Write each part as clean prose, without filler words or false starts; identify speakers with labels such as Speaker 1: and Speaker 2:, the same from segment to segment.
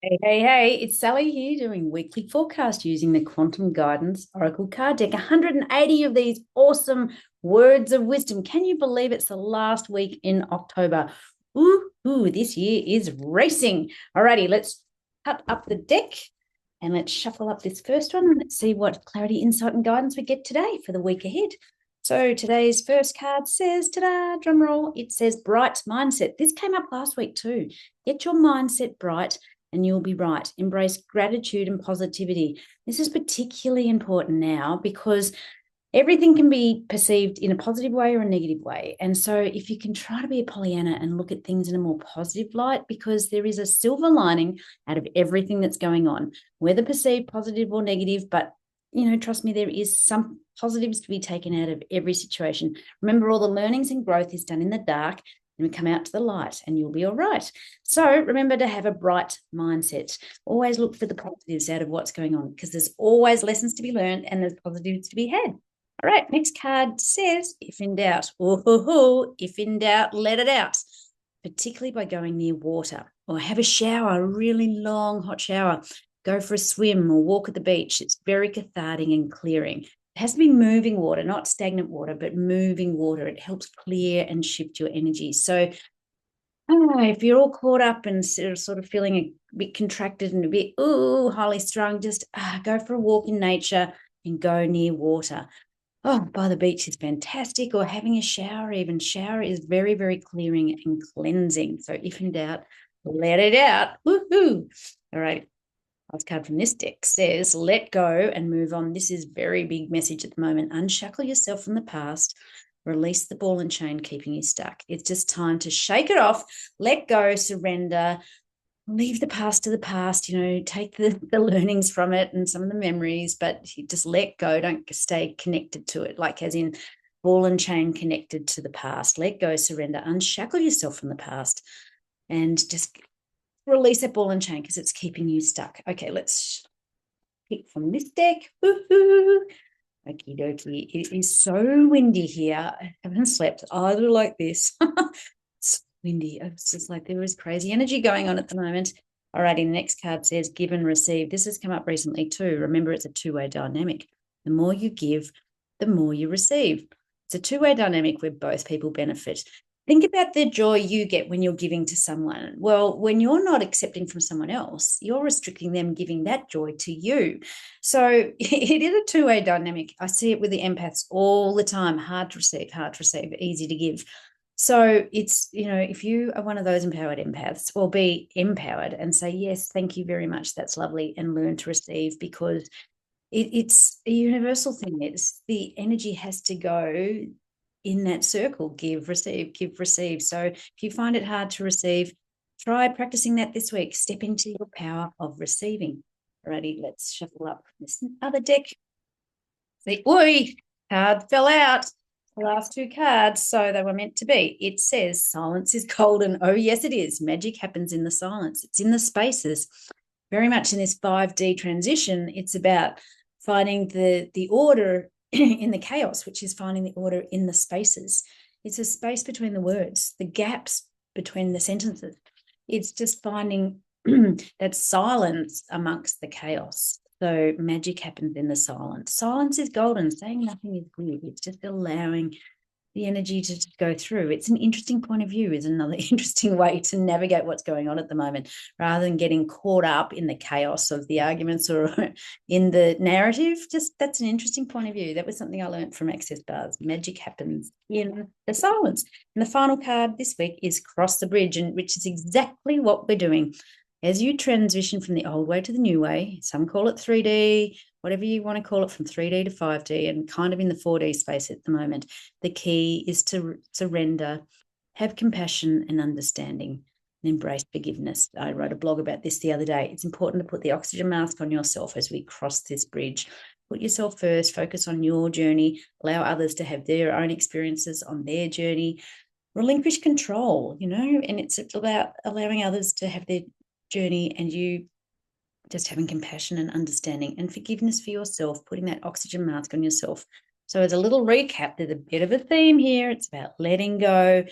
Speaker 1: Hey, hey, hey, it's Sally here doing weekly forecast using the Quantum Guidance Oracle card deck. 180 of these awesome words of wisdom. Can you believe it's the last week in October? This year is racing. Alrighty, let's cut up the deck and let's shuffle up this first one and let's see what clarity, insight, and guidance we get today for the week ahead. So today's first card says, ta-da, drum roll, it says bright mindset. This came up last week too. Get your mindset bright and you'll be right. Embrace gratitude and positivity. This is particularly important now because everything can be perceived in a positive way or a negative way. And so if you can try to be a Pollyanna and look at things in a more positive light, because there is a silver lining out of everything that's going on, whether perceived positive or negative, but trust me, there is some positives to be taken out of every situation. Remember, all the learnings and growth is done in the dark, and we come out to the light and you'll be all right. So remember to have a bright mindset. Always look for the positives out of what's going on because there's always lessons to be learned and there's positives to be had. All right, next card says, if in doubt, if in doubt, let it out, particularly by going near water or have a shower, a really long hot shower. Go for a swim or walk at the beach. It's very cathartic and clearing. It has to be moving water, not stagnant water, but moving water. It helps clear and shift your energy. So if you're all caught up and sort of feeling a bit contracted and a bit, highly strung, just go for a walk in nature and go near water. Oh, by the beach is fantastic, or having a shower, even shower is very, very clearing and cleansing. So if in doubt, let it out. Woohoo. All right. Last card from this deck says, let go and move on. This is very big message at the moment. Unshackle yourself from the past. Release the ball and chain keeping you stuck. It's just time to shake it off, let go, surrender, leave the past to the past, take the learnings from it and some of the memories, but just let go. Don't stay connected to it, like as in ball and chain connected to the past. Let go, surrender, unshackle yourself from the past and just release that ball and chain because it's keeping you stuck. Okay, let's pick from this deck. Woohoo! Okie dokie. It is so windy here. I haven't slept either like this. It's windy. It's just like there is crazy energy going on at the moment. All righty, the next card says give and receive. This has come up recently too. Remember, it's a two-way dynamic. The more you give, the more you receive. It's a two-way dynamic where both people benefit. Think about the joy you get when you're giving to someone. Well, when you're not accepting from someone else, you're restricting them giving that joy to you. So it is a two-way dynamic. I see it with the empaths all the time. Hard to receive, easy to give. So it's, if you are one of those empowered empaths, well, be empowered and say, yes, thank you very much. That's lovely. And learn to receive because it's a universal thing. It's the energy has to go in that circle, give, receive, give, receive. So if you find it hard to receive, try practicing that this week. Step into your power of receiving. Alrighty, let's shuffle up this other deck. The card fell out. The last two cards, so they were meant to be. It says silence is golden. Oh, yes, it is. Magic happens in the silence. It's in the spaces. Very much in this 5D transition, it's about finding the order in the chaos, which is finding the order in the spaces. It's a space between the words, the gaps between the sentences. It's just finding that silence amongst the chaos. So magic happens in the silence. Silence is golden. Saying nothing is good. It's just allowing the energy to go through. It's an interesting point of view, is another interesting way to navigate what's going on at the moment, rather than getting caught up in the chaos of the arguments or in the narrative. Just that's an interesting point of view. That was something I learned from Access Bars. Magic happens in the silence. And the final card this week is Cross the Bridge, and which is exactly what we're doing. As you transition from the old way to the new way, some call it 3D, whatever you want to call it, from 3D to 5D, and kind of in the 4D space at the moment, the key is to surrender, have compassion and understanding, and embrace forgiveness. I wrote a blog about this the other day. It's important to put the oxygen mask on yourself as we cross this bridge. Put yourself first, focus on your journey, allow others to have their own experiences on their journey, relinquish control, and it's about allowing others to have their journey and you just having compassion and understanding and forgiveness for yourself, putting that oxygen mask on yourself. So as a little recap, there's a bit of a theme here. It's about letting go,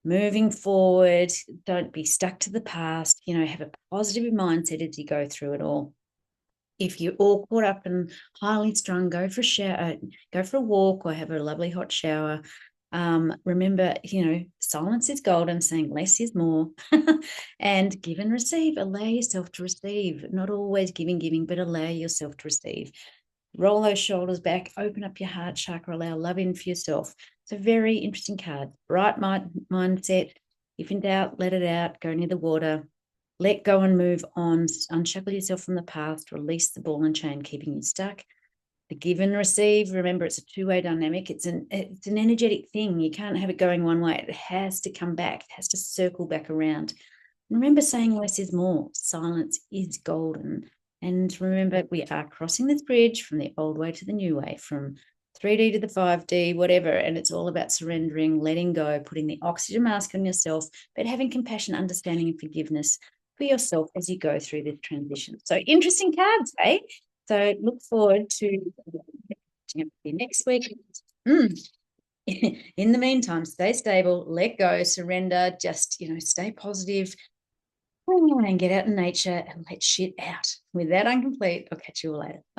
Speaker 1: moving forward. Don't be stuck to the past. Have a positive mindset as you go through it all. If you're all caught up and highly strung, go for a shower, go for a walk, or have a lovely hot shower. Remember, silence is golden, saying less is more. And give and receive. Allow yourself to receive. Not always giving, but allow yourself to receive. Roll those shoulders back, open up your heart chakra, allow love in for yourself. It's a very interesting card. Right mindset. If in doubt, let it out. Go near the water. Let go and move on. Unshackle yourself from the past. Release the ball and chain keeping you stuck. The give and receive. Remember, it's a two-way dynamic. It's an energetic thing. You can't have it going one way. It has to come back. It has to circle back around. Remember, saying less is more. Silence is golden. And remember, we are crossing this bridge from the old way to the new way, from 3D to the 5D, whatever. And it's all about surrendering, letting go, putting the oxygen mask on yourself, but having compassion, understanding, and forgiveness for yourself as you go through this transition. So interesting cards, eh? So look forward to next week. In the meantime, stay stable, let go, surrender, just, stay positive and get out in nature and let shit out. With that, I'm complete. I'll catch you all later. Bye.